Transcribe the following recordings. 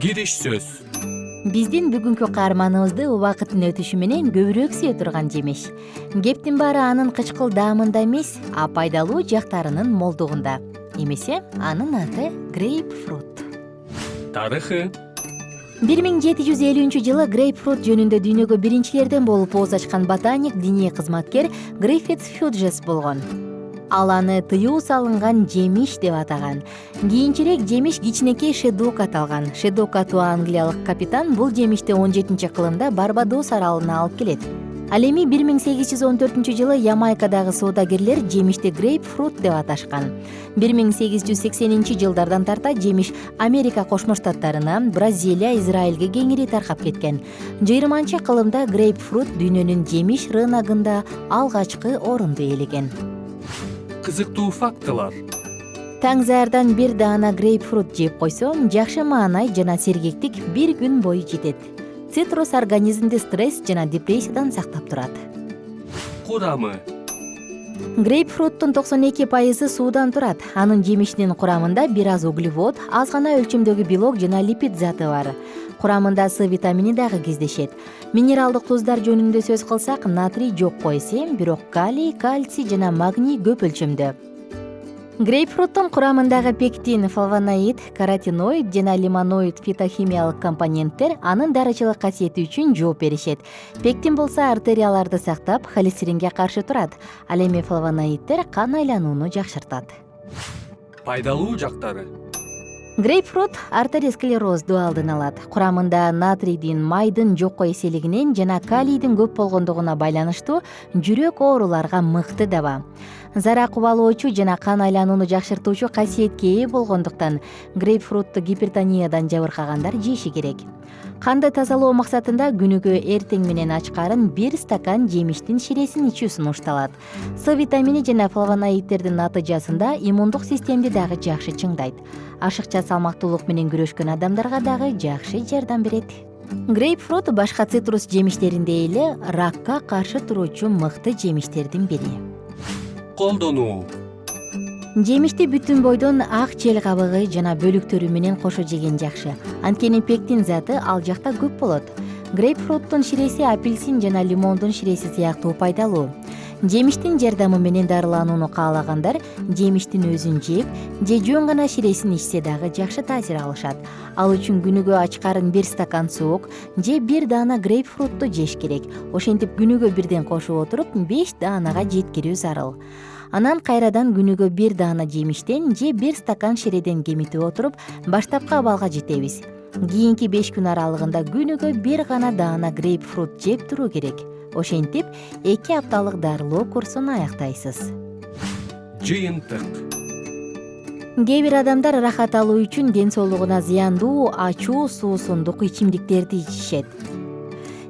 Кириш сөз. Биздин бүгүнкү каарманыбызды убакыттын өтүшү менен көбүрөөк сүйө турган жемиш. Кептин баары анын кычкыл даамында эмес, а пайдалуу жактарынын молдугунда. Эмесе, анын аты грейпфрут. Тарыхы. 1750-жылы грейпфрут жөнүндө дүйнөгө биринчилерден болуп ооз ачкан ботаник, диний кызматкер Гриффитс Хьюджес болгон. Ал аны тыюу салынган жемиш деп атаган. Кийинчерээк жемиш кичинекей шедук аталган. Шедук аттуу англиялык капитан бул жемишти 17-кылымда Барбадос аралына алып келет. Ал эми 1814-жылы Ямайкадагы соодагерлер жемишти грейпфрут деп аташкан. 1880-жылдардан тарта жемиш Америка Кошмо Штаттарына, Бразилия, Израилге кеңири таркап кеткен. 20-кылымда грейпфрут дүйнөнүн жемиш рыногунда алгачкы орунду ээлеген. Кызыктуу фактылар. Таңзаардан бир даана грейпфрут жеп койсо, жакшы маанай жана сергектик бир күн бою жетет. Цитрус организмди стресс жана депрессиядан сактап турат. Курамы. Грейпфруттун 92% суудан турат. Анын жемишинин курамында бир аз углевод, аз гана өлчөмдөгү белок жана липид заты бар. Курамында С витамини дагы кездешет. Минералдык туздар жөнүндө сөз кылсак, натрий жок койсе, бирок калий, кальций жана магний көп өлчөмдө. Грейпфруттун курамындагы пектин, флавоноид, каротиноид жана лимоноид фитохимиялык компоненттер анын дарычылык касиети үчүн жооп беришет. Пектин болсо артерияларды сактап, холестеринге каршы турат. Ал эми флавоноиддер кан айланууну жакшыртат. Пайдалуу жактары. Грейпфрут артеросклерозду алдын алат. Курамында натрийдин, майдын жокко эселигинен жана калийдин көп болгондугуна байланыштуу жүрөк ооруларга мыкты даба. Зара кубалоочу жана кан айланууну жакшыртуучу касиетке ээ болгондуктан грейпфрутту гипертониядан жабыркагандар жеши керек. Канды тазалоо максатында күнүгө эртең менен ачкарын 1 стакан жемиштин ширесин ичүү сунушталат. С витамини жана флавоноиддердин натыйжасында иммундук системди дагы жакшы чыңдайт. Ашыкча салмактуулук менен күрөшкөн адамдарга дагы жакшы жардам берет. Грейпфрут башка цитрус жемиштериндей эле ракка каршы туруучу мыкты жемиштердин бири. Колдонуу. Жемишти бүтүн бойдон ак жел кабыгы жана бөлүктөрү менен кошо жеген жакшы. Анткени пектин заты ал жакта көп болот. Грейпфруттун ширеси апельсин жана лимондун ширеси сыяктуу пайдалуу. Жемиштин жардамы менен дарыланууну каалагандар жемиштин өзүн жеп, же жөн гана ширесин ичсе дагы жакшы таасир алышат. Ал үчүн күнүгө ачкарын 1 стакан суук же 1 даана грейпфрутту жеш керек. Ошентип күнүгө бирден кошуп отуруп 5 даанага жеткирүү зарыл. Анан кайрадан күнүгө 1 даана жемиштен же 1 стакан ширеден кемитип отуруп, баштапкы абалга жетебиз. Кийинки 5 күн аралыгында күнүгө 1 гана даана грейпфрут жеп туруу керек. Ошентип 2 апталык дарылоо курсун аяктайсыз. Жыйынтык. Кээ бир адамдар рахат алуу үчүн ден соолугуна зыяндуу ачуу суусундук ичимдиктерди ичишет.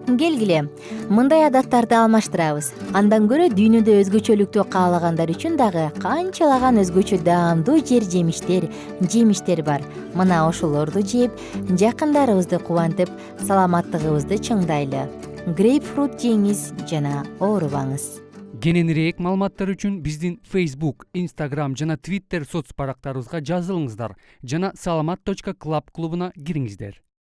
Келгиле, мындай адаттарды алмаштырабыз. Андан көрө дүйнөдө өзгөчөлүктү каалагандар үчүн дагы канчалаган өзгөчө даамдуу жемиштер бар. Мына ошолорду жеп, жакындарыбызды кубантып, саламаттыгыбызды чыңдайлы. Грейпфрут жеңиз жана оорубаңыз. Кененирээк маалыматтар үчүн биздин Facebook, Instagram жана Twitter соц барактарыбызга жазылыңыздар жана salamat.club клубуна кириңиздер.